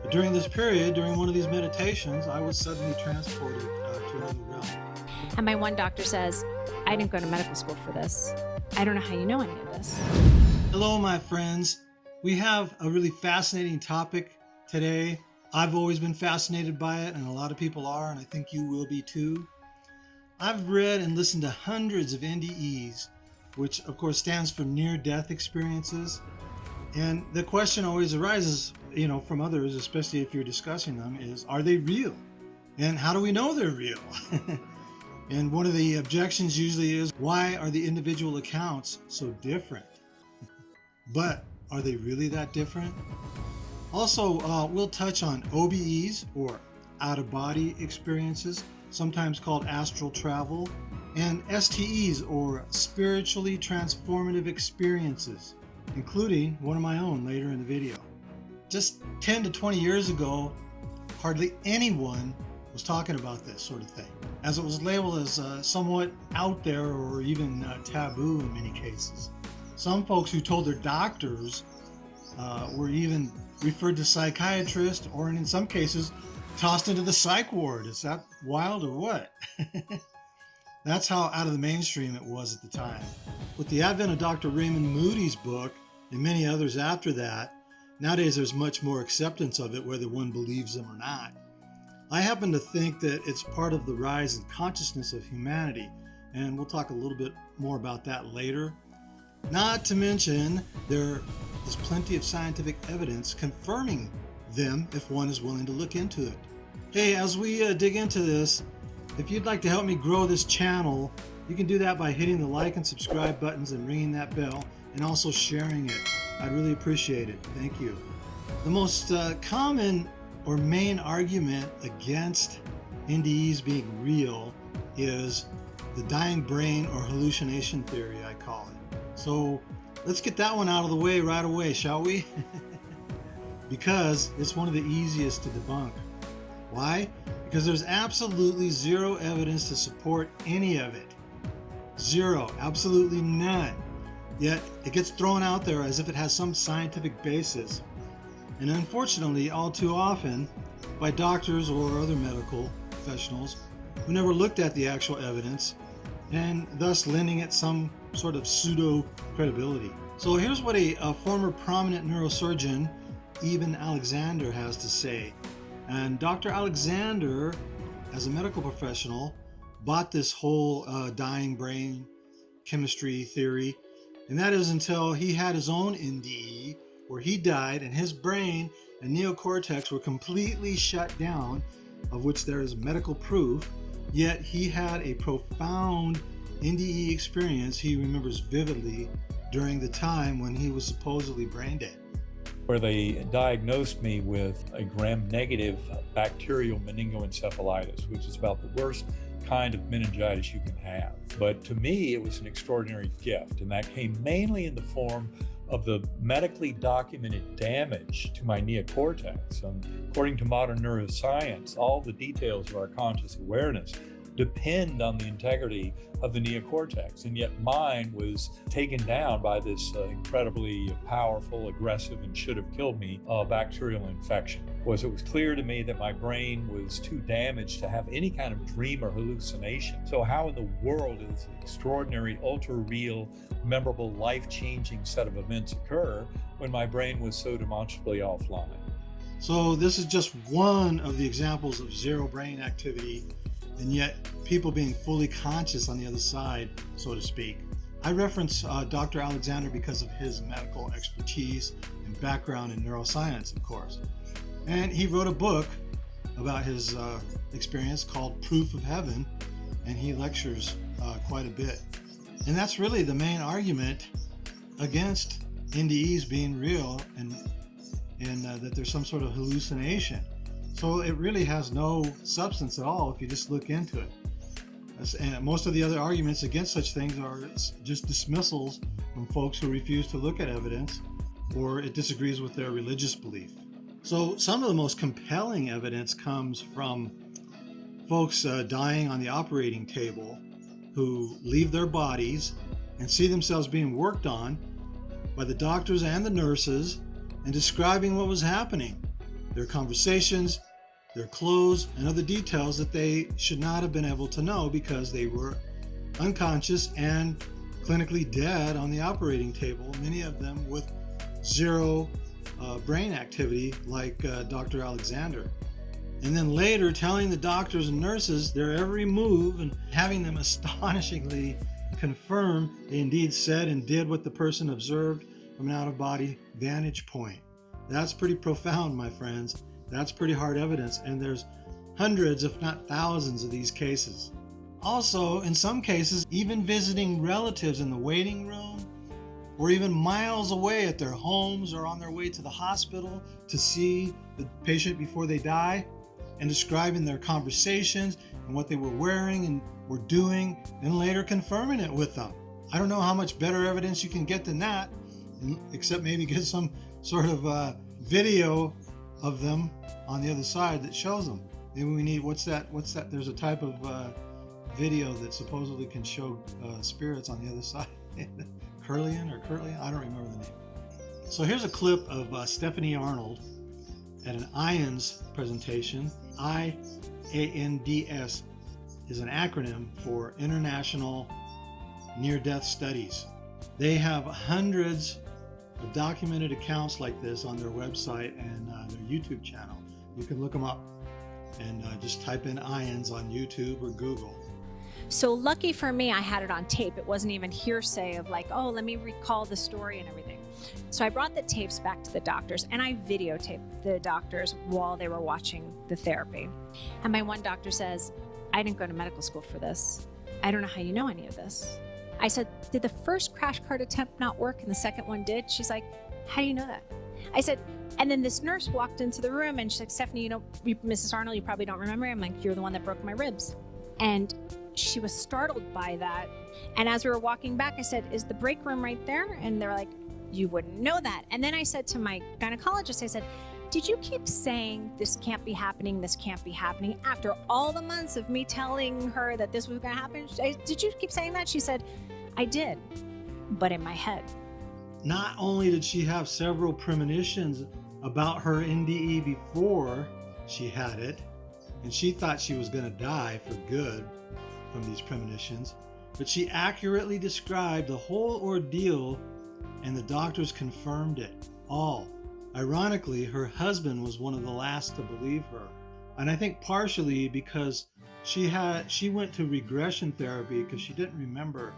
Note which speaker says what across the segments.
Speaker 1: During this period, during one of these meditations, I was suddenly transported to another realm.
Speaker 2: And my one doctor says, I didn't go to medical school for this. I don't know how you know any of this.
Speaker 1: Hello, my friends. We have a really fascinating topic today. I've always been fascinated by it, and a lot of people are, and I think you will be too. I've read and listened to hundreds of NDEs, which of course stands for near-death experiences. And the question always arises, from others, especially if you're discussing them, is, are they real? And how do we know they're real? And one of the objections usually is, why are the individual accounts so different? But are they really that different? Also, we'll touch on OBEs, or out-of-body experiences, sometimes called astral travel, and STEs, or spiritually transformative experiences, including one of my own later in the video. Just 10 to 20 years ago, hardly anyone was talking about this sort of thing, as it was labeled as somewhat out there or even taboo in many cases. Some folks who told their doctors were even referred to psychiatrists, or in some cases tossed into the psych ward. Is that wild or what? That's how out of the mainstream it was at the time. With the advent of Dr. Raymond Moody's book and many others after that, nowadays there's much more acceptance of it, whether one believes them or not. I happen to think that it's part of the rise in consciousness of humanity, and we'll talk a little bit more about that later. Not to mention, there is plenty of scientific evidence confirming them if one is willing to look into it. Hey, as we dig into this, if you'd like to help me grow this channel, you can do that by hitting the like and subscribe buttons and ringing that bell, and also sharing it. I'd really appreciate it. Thank you. The most common or main argument against NDEs being real is the dying brain or hallucination theory, I call it. So let's get that one out of the way right away, shall we? Because it's one of the easiest to debunk. Why? Because there's absolutely zero evidence to support any of it. Zero, absolutely none. Yet it gets thrown out there as if it has some scientific basis. And unfortunately, all too often, by doctors or other medical professionals who never looked at the actual evidence, and thus lending it some sort of pseudo credibility. So here's what a former prominent neurosurgeon, Eban Alexander, has to say. And Dr. Alexander, as a medical professional, bought this whole dying brain chemistry theory, and that is until he had his own NDE, where he died and his brain and neocortex were completely shut down, of which there is medical proof. Yet he had a profound NDE experience he remembers vividly during the time when he was supposedly brain dead.
Speaker 3: Where they diagnosed me with a gram-negative bacterial meningoencephalitis, which is about the worst kind of meningitis you can have. But to me, it was an extraordinary gift, and that came mainly in the form of the medically documented damage to my neocortex. According to modern neuroscience, all the details of our conscious awareness depend on the integrity of the neocortex, and yet mine was taken down by this incredibly powerful, aggressive, and should have killed me bacterial infection. It was clear to me that my brain was too damaged to have any kind of dream or hallucination. So how in the world does this extraordinary, ultra-real, memorable, life-changing set of events occur when my brain was so demonstrably offline?
Speaker 1: So this is just one of the examples of zero brain activity, and yet people being fully conscious on the other side, so to speak. I reference Dr. Alexander because of his medical expertise and background in neuroscience, of course. And he wrote a book about his experience called Proof of Heaven, and he lectures quite a bit. And that's really the main argument against NDEs being real and that there's some sort of hallucination. So it really has no substance at all if you just look into it. And most of the other arguments against such things are just dismissals from folks who refuse to look at evidence, or it disagrees with their religious belief. So some of the most compelling evidence comes from folks dying on the operating table who leave their bodies and see themselves being worked on by the doctors and the nurses and describing what was happening. their conversations, their clothes, and other details that they should not have been able to know because they were unconscious and clinically dead on the operating table, many of them with zero brain activity, like Dr. Alexander. And then later telling the doctors and nurses their every move and having them astonishingly confirm they indeed said and did what the person observed from an out-of-body vantage point. That's pretty profound, my friends. That's pretty hard evidence, and there's hundreds, if not thousands, of these cases. Also, in some cases, even visiting relatives in the waiting room or even miles away at their homes or on their way to the hospital to see the patient before they die, and describing their conversations and what they were wearing and were doing, and later confirming it with them. I don't know how much better evidence you can get than that, except maybe get some sort of video of them on the other side that shows them. Maybe we need, what's that? There's a type of video that supposedly can show spirits on the other side. Curlian, I don't remember the name. So here's a clip of Stephanie Arnold at an IANDS presentation. IANDS is an acronym for International Near-Death Studies. They have hundreds of documented accounts like this on their website and their YouTube channel. You can look them up and just type in IANDS on YouTube or Google.
Speaker 2: So lucky for me, I had it on tape. It wasn't even hearsay of like, oh, let me recall the story and everything. So I brought the tapes back to the doctors and I videotaped the doctors while they were watching the therapy. And my one doctor says, I didn't go to medical school for this. I don't know how you know any of this. I said, did the first crash cart attempt not work and the second one did? She's like, how do you know that? I said, and then this nurse walked into the room and she's like, Stephanie, Mrs. Arnold, you probably don't remember. I'm like, you're the one that broke my ribs. And she was startled by that. And as we were walking back, I said, is the break room right there? And they're like, you wouldn't know that. And then I said to my gynecologist, I said, did you keep saying this can't be happening, this can't be happening? After all the months of me telling her that this was going to happen, did you keep saying that? She said, I did, but in my head.
Speaker 1: Not only did she have several premonitions about her NDE before she had it, and she thought she was going to die for good from these premonitions, but she accurately described the whole ordeal and the doctors confirmed it all. Ironically, her husband was one of the last to believe her. And I think partially because she went to regression therapy because she didn't remember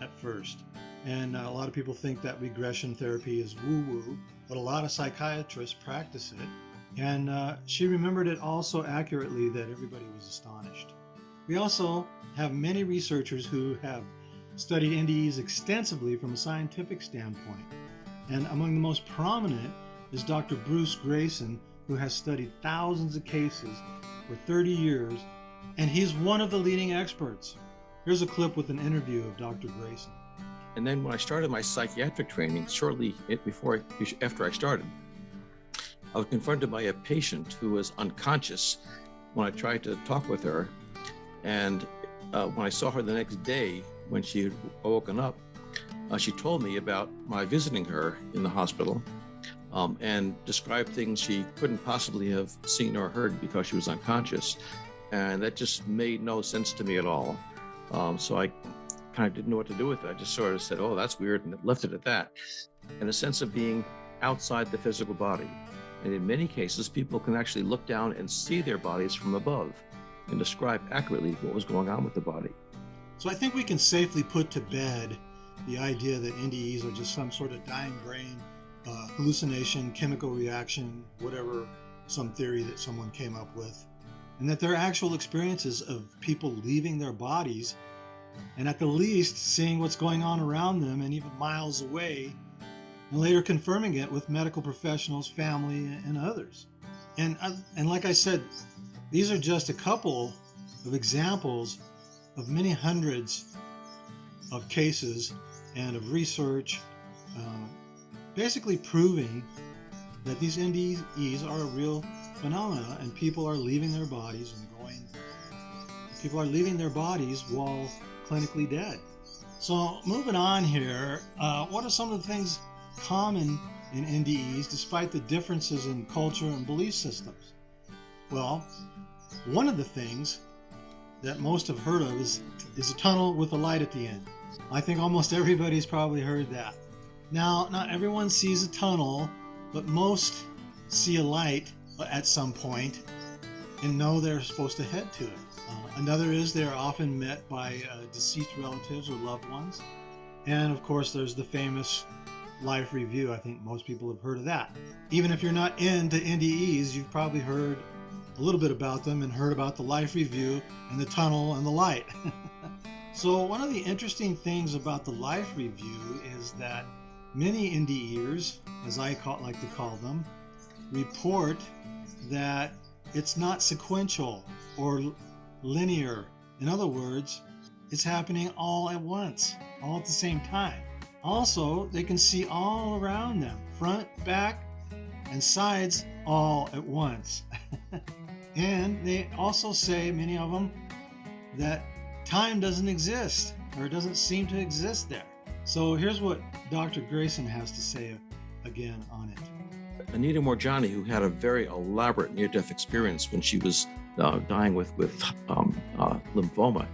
Speaker 1: at first. And a lot of people think that regression therapy is woo-woo, but a lot of psychiatrists practice it. And she remembered it all so accurately that everybody was astonished. We also have many researchers who have studied NDEs extensively from a scientific standpoint. And among the most prominent is Dr. Bruce Greyson, who has studied thousands of cases for 30 years, and he's one of the leading experts. Here's a clip with an interview of Dr. Greyson.
Speaker 4: And then when I started my psychiatric training, after I started, I was confronted by a patient who was unconscious when I tried to talk with her. And when I saw her the next day, when she had woken up, she told me about my visiting her in the hospital and described things she couldn't possibly have seen or heard because she was unconscious. And that just made no sense to me at all. So I kind of didn't know what to do with it. I just sort of said, oh, that's weird, and left it at that. And a sense of being outside the physical body. And in many cases, people can actually look down and see their bodies from above and describe accurately what was going on with the body.
Speaker 1: So I think we can safely put to bed the idea that NDEs are just some sort of dying brain hallucination, chemical reaction, whatever, some theory that someone came up with, and that they're actual experiences of people leaving their bodies and at the least seeing what's going on around them and even miles away, and later confirming it with medical professionals, family, and others. And like I said, these are just a couple of examples of many hundreds of cases and of research basically proving that these NDEs are a real phenomena, and people are leaving their bodies while clinically dead. So moving on here, what are some of the things common in NDEs despite the differences in culture and belief systems? Well, one of the things that most have heard of is a tunnel with a light at the end. I think almost everybody's probably heard that. Now, not everyone sees a tunnel, but most see a light at some point and know they're supposed to head to it. Another is they're often met by deceased relatives or loved ones. And of course, there's the famous life review. I think most people have heard of that. Even if you're not into NDEs, you've probably heard a little bit about them and heard about the life review and the tunnel and the light. So one of the interesting things about the life review is that many NDEers, as I like to call them, report that it's not sequential or linear. In other words, it's happening all at once, all at the same time. Also, they can see all around them, front, back, and sides all at once. And they also say, many of them, that time doesn't exist, or it doesn't seem to exist there. So here's what Dr. Greyson has to say again on it.
Speaker 4: Anita Morjani, who had a very elaborate near-death experience when she was dying with lymphoma,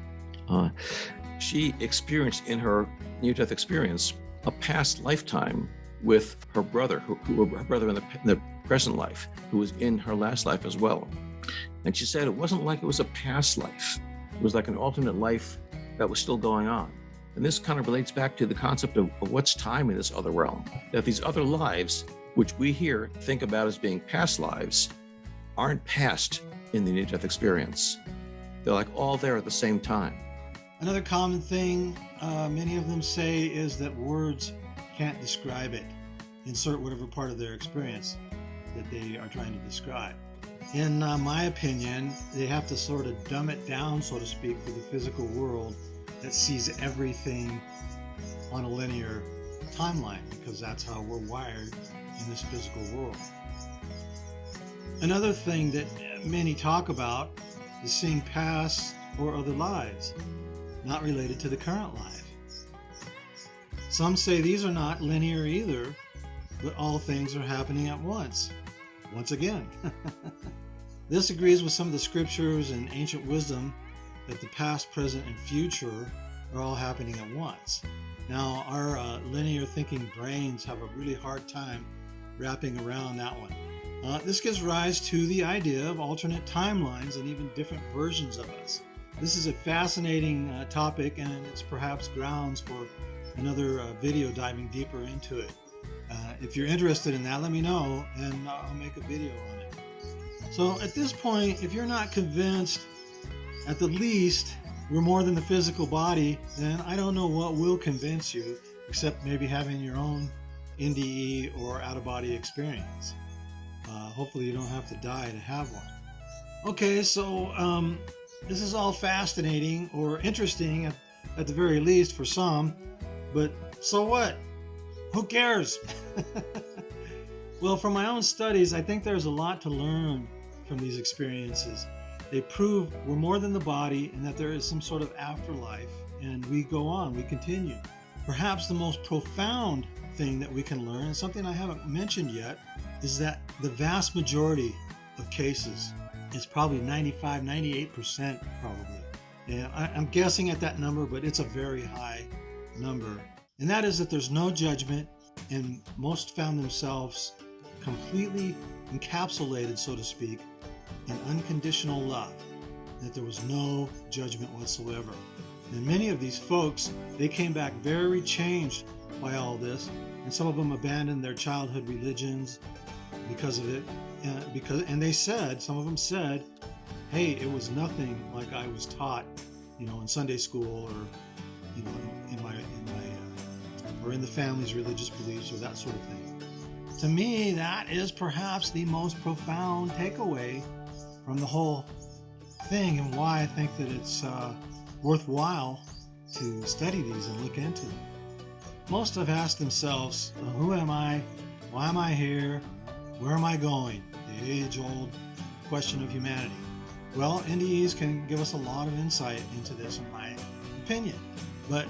Speaker 4: she experienced in her near-death experience a past lifetime with her brother, her brother in the present life, who was in her last life as well. And she said it wasn't like it was a past life. It was like an alternate life that was still going on. And this kind of relates back to the concept of what's time in this other realm, that these other lives, which we here think about as being past lives, aren't past in the near-death experience. They're like all there at the same time.
Speaker 1: Another common thing many of them say is that words can't describe it. Insert whatever part of their experience that they are trying to describe. In my opinion, they have to sort of dumb it down, so to speak, for the physical world that sees everything on a linear timeline, because that's how we're wired in this physical world. Another thing that many talk about is seeing past or other lives, not related to the current life. Some say these are not linear either, but all things are happening at once. Once again. This agrees with some of the scriptures and ancient wisdom that the past, present, and future are all happening at once. Now, our linear thinking brains have a really hard time wrapping around that one. This gives rise to the idea of alternate timelines and even different versions of us. This is a fascinating topic, and it's perhaps grounds for another video diving deeper into it. If you're interested in that, let me know, and I'll make a video on it. So at this point, if you're not convinced, at the least, we're more than the physical body, then I don't know what will convince you, except maybe having your own NDE or out-of-body experience. Hopefully you don't have to die to have one. Okay, so this is all fascinating or interesting at the very least for some, but so what? Who cares? Well, from my own studies, I think there's a lot to learn from these experiences. They prove we're more than the body and that there is some sort of afterlife, and we go on, we continue. Perhaps the most profound thing that we can learn, and something I haven't mentioned yet, is that the vast majority of cases, it's probably 95, 98% probably. And I'm guessing at that number, but it's a very high number. And that is that there's no judgment, and most found themselves completely encapsulated, so to speak, in unconditional love, that there was no judgment whatsoever. And many of these folks, they came back very changed by all this, and some of them abandoned their childhood religions because of it. And they said, some of them said, hey, it was nothing like I was taught, in Sunday school or, in the family's religious beliefs or that sort of thing. To me, that is perhaps the most profound takeaway from the whole thing, and why I think that it's worthwhile to study these and look into them. Most have asked themselves, who am I? Why am I here? Where am I going? The age-old question of humanity. Well, NDEs can give us a lot of insight into this, in my opinion. But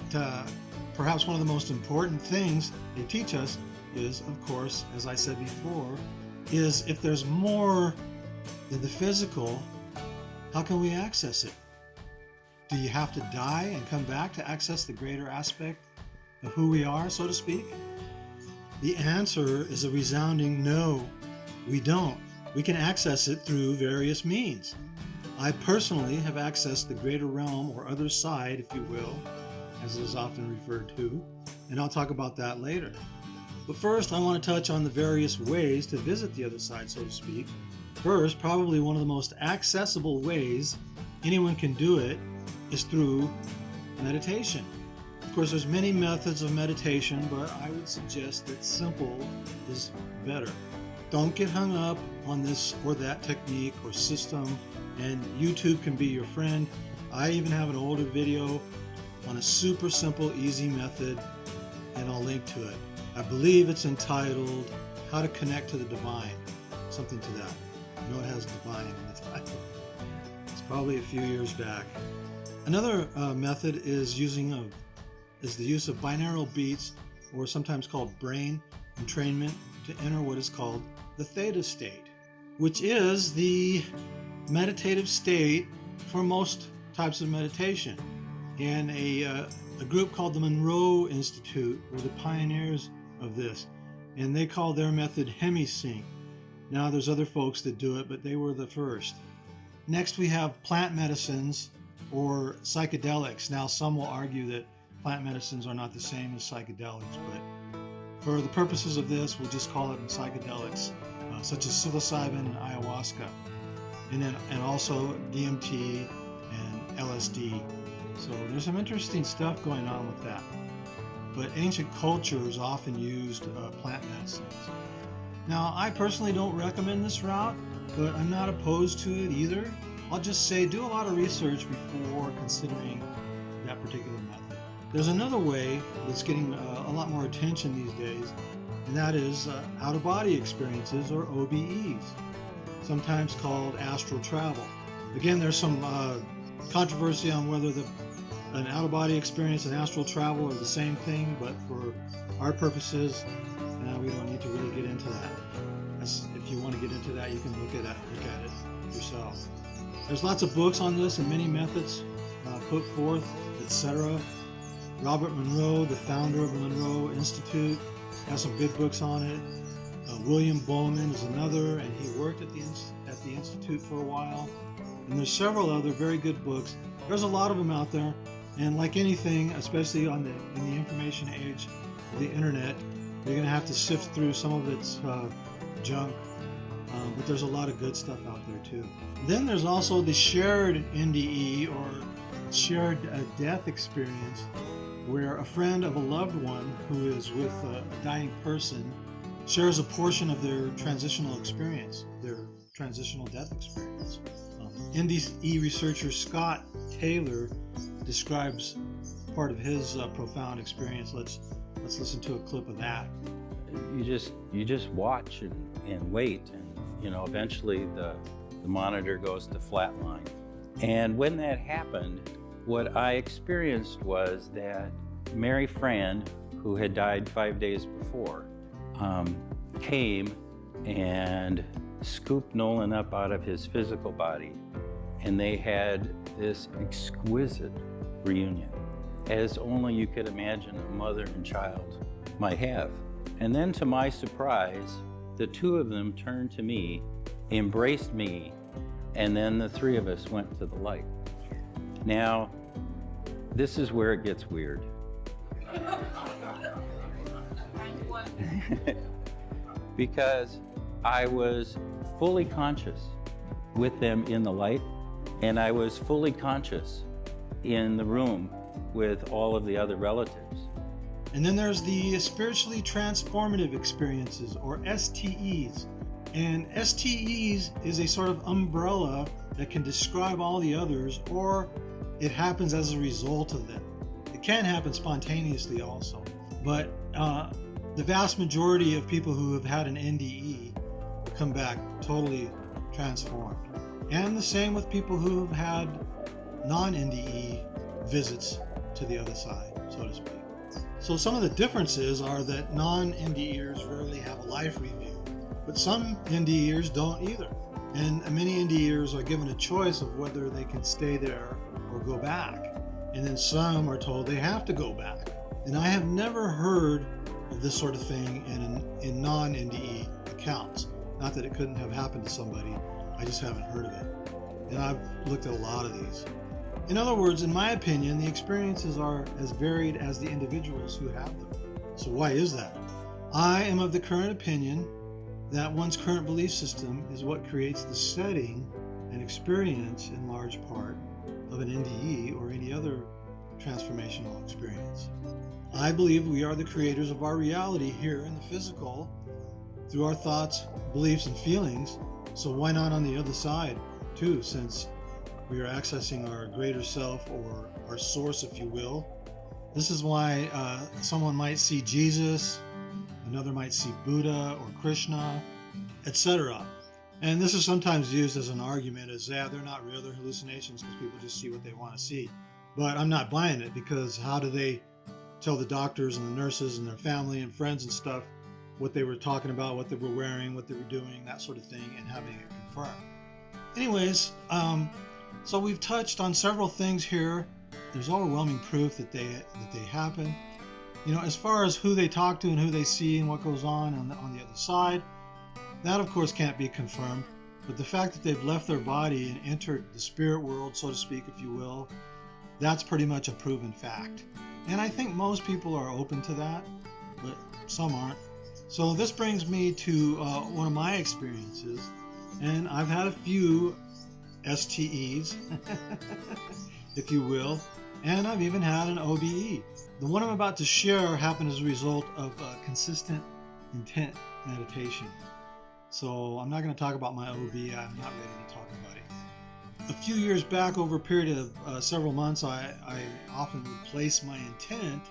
Speaker 1: perhaps one of the most important things they teach us is, of course, as I said before, is if there's more than the physical, how can we access it? Do you have to die and come back to access the greater aspect of who we are, so to speak? The answer is a resounding no, we don't. We can access it through various means. I personally have accessed the greater realm or other side, if you will, as it is often referred to, and I'll talk about that later. But first, I want to touch on the various ways to visit the other side, so to speak. First, probably one of the most accessible ways anyone can do it is through meditation. Of course, there's many methods of meditation, but I would suggest that simple is better. Don't get hung up on this or that technique or system, and YouTube can be your friend. I even have an older video on a super simple, easy method, and I'll link to it. I believe it's entitled How to Connect to the Divine, something to that. I know it has divine in the title. It's probably a few years back. Another method is the use of binaural beats, or sometimes called brain entrainment, to enter what is called the theta state, which is the meditative state for most types of meditation. And a group called the Monroe Institute were the pioneers of this, and they call their method hemisync. Now there's other folks that do it, but they were the first. Next we have plant medicines or psychedelics. Now some will argue that plant medicines are not the same as psychedelics, but for the purposes of this, we'll just call it psychedelics, such as psilocybin and ayahuasca, and also DMT and LSD. So there's some interesting stuff going on with that. But ancient cultures often used plant medicines. Now, I personally don't recommend this route, but I'm not opposed to it either. I'll just say do a lot of research before considering that particular method. There's another way that's getting a lot more attention these days, and that is out-of-body experiences, or OBEs, sometimes called astral travel. Again, there's some controversy on whether an out-of-body experience and astral travel are the same thing, but for our purposes, we don't need to really get into that. If you want to get into that, you can look at it yourself. There's lots of books on this and many methods put forth, etc. Robert Monroe, the founder of the Monroe Institute, has some good books on it. William Bowman is another, and he worked at the Institute for a while. And there's several other very good books. There's a lot of them out there, and like anything, especially in the information age of the internet, you're going to have to sift through some of its junk, but there's a lot of good stuff out there too. Then there's also the shared NDE, or shared death experience, where a friend of a loved one who is with a dying person shares a portion of their transitional experience, their transitional death experience. NDE researcher Scott Taylor describes part of his profound experience. Let's listen to a clip of that.
Speaker 5: You just watch and wait, and eventually the monitor goes to flatline. And when that happened, what I experienced was that Mary Fran, who had died 5 days before, came and scooped Nolan up out of his physical body, and they had this exquisite reunion, as only you could imagine a mother and child might have. And then, to my surprise, the two of them turned to me, embraced me, and then the three of us went to the light. Now, this is where it gets weird. Because I was fully conscious with them in the light, and I was fully conscious in the room with all of the other relatives.
Speaker 1: And then there's the spiritually transformative experiences, or STEs. And STEs is a sort of umbrella that can describe all the others, or it happens as a result of them. It can happen spontaneously also, but the vast majority of people who have had an NDE come back totally transformed. And the same with people who have had non-NDE visits to the other side, so to speak. So some of the differences are that non-NDEers rarely have a life review, but some NDEers don't either. And many NDEers are given a choice of whether they can stay there or go back. And then some are told they have to go back. And I have never heard of this sort of thing in non-NDE accounts. Not that it couldn't have happened to somebody, I just haven't heard of it. And I've looked at a lot of these. In other words, in my opinion, the experiences are as varied as the individuals who have them. So why is that? I am of the current opinion that one's current belief system is what creates the setting and experience in large part of an NDE or any other transformational experience. I believe we are the creators of our reality here in the physical through our thoughts, beliefs, and feelings. So why not on the other side too, since we are accessing our greater self or our source, if you will. This is why someone might see Jesus, another might see Buddha or Krishna, etc. And this is sometimes used as an argument as, yeah, they're not real, they're hallucinations because people just see what they want to see. But I'm not buying it, because how do they tell the doctors and the nurses and their family and friends and stuff what they were talking about, what they were wearing, what they were doing, that sort of thing, and having it confirmed? Anyways, so we've touched on several things here. There's overwhelming proof that they happen. You know, as far as who they talk to and who they see and what goes on the other side, that of course can't be confirmed. But the fact that they've left their body and entered the spirit world, so to speak, if you will, that's pretty much a proven fact. And I think most people are open to that, but some aren't. So this brings me to one of my experiences, and I've had a few STEs, if you will, and I've even had an OBE. The one I'm about to share happened as a result of consistent intent meditation. So I'm not going to talk about my OBE. I'm not ready to talk about it. A few years back, over a period of several months, I often would place my intent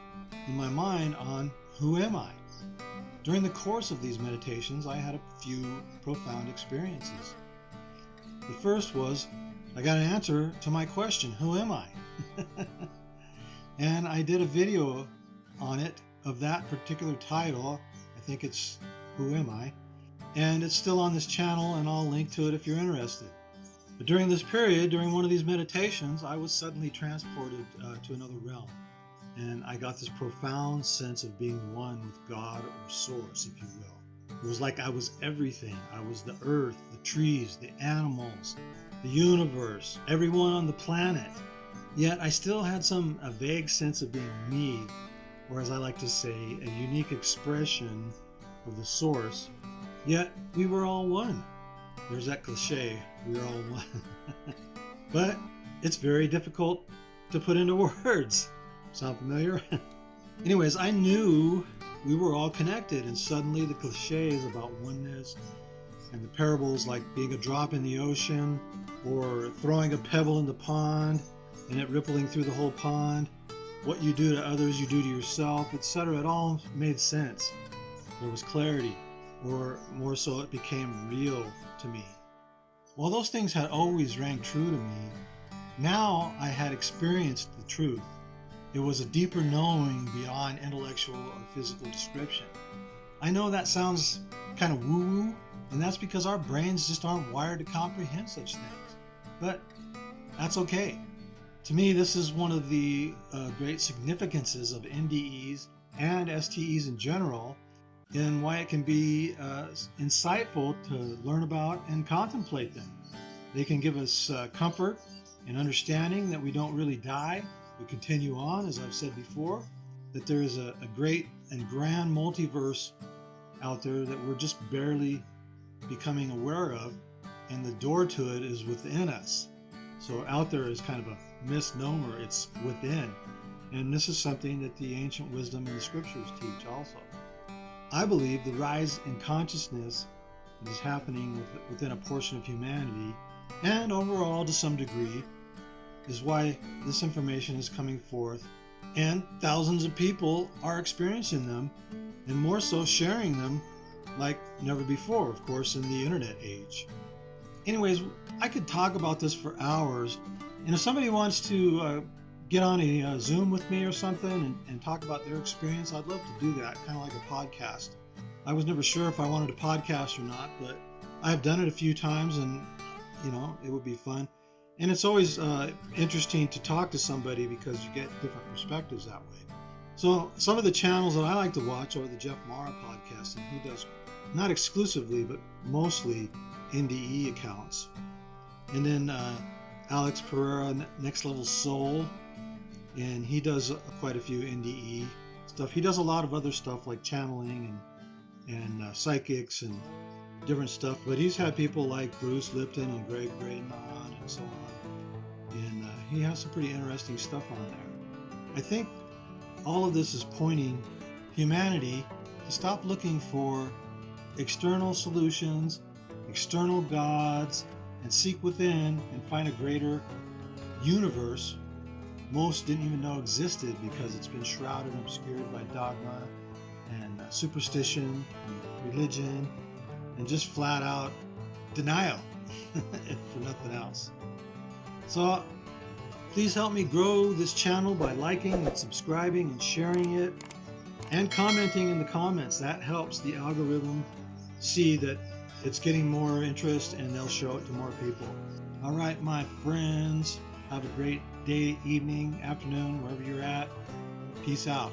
Speaker 1: in my mind on who am I? During the course of these meditations, I had a few profound experiences. The first was, I got an answer to my question, who am I? And I did a video on it of that particular title. I think it's Who Am I? And it's still on this channel, and I'll link to it if you're interested. But during this period, during one of these meditations, I was suddenly transported to another realm. And I got this profound sense of being one with God or Source, if you will. It was like I was everything. I was the earth, the trees, the animals, the universe, everyone on the planet. Yet I still had a vague sense of being me, or as I like to say, a unique expression of the Source. Yet we were all one. There's that cliche, we're all one. But it's very difficult to put into words. Sound familiar? Anyways, I knew we were all connected, and suddenly the cliches about oneness and the parables like being a drop in the ocean or throwing a pebble in the pond and it rippling through the whole pond, what you do to others you do to yourself, etc. It all made sense. There was clarity, or more so it became real to me. While those things had always rang true to me, now I had experienced the truth. It was a deeper knowing beyond intellectual or physical description. I know that sounds kind of woo-woo, and that's because our brains just aren't wired to comprehend such things. But that's okay. To me, this is one of the great significances of NDEs and STEs in general, and why it can be insightful to learn about and contemplate them. They can give us comfort and understanding that we don't really die. We continue on, as I've said before, that there is a great and grand multiverse out there that we're just barely becoming aware of, and the door to it is within us. So out there is kind of a misnomer, it's within. And this is something that the ancient wisdom and the scriptures teach also. I believe the rise in consciousness that is happening within a portion of humanity, and overall to some degree, is why this information is coming forth, and thousands of people are experiencing them, and more so sharing them like never before, of course, in the internet age. Anyways, I could talk about this for hours, and if somebody wants to get on a Zoom with me or something and talk about their experience, I'd love to do that, kind of like a podcast. I was never sure if I wanted a podcast or not, but I've done it a few times, and it would be fun. And it's always interesting to talk to somebody because you get different perspectives that way. So some of the channels that I like to watch are the Jeff Mara podcast, and he does not exclusively, but mostly NDE accounts. And then Alex Pereira, Next Level Soul, and he does quite a few NDE stuff. He does a lot of other stuff like channeling and psychics and different stuff, but he's had people like Bruce Lipton and Greg Braden on and so on, and he has some pretty interesting stuff on there. I think all of this is pointing humanity to stop looking for external solutions, external gods, and seek within and find a greater universe most didn't even know existed because it's been shrouded and obscured by dogma and superstition and religion and just flat out denial, if for nothing else. So please help me grow this channel by liking and subscribing and sharing it and commenting in the comments. That helps the algorithm see that it's getting more interest and they'll show it to more people. All right, my friends, have a great day, evening, afternoon, wherever you're at. Peace out.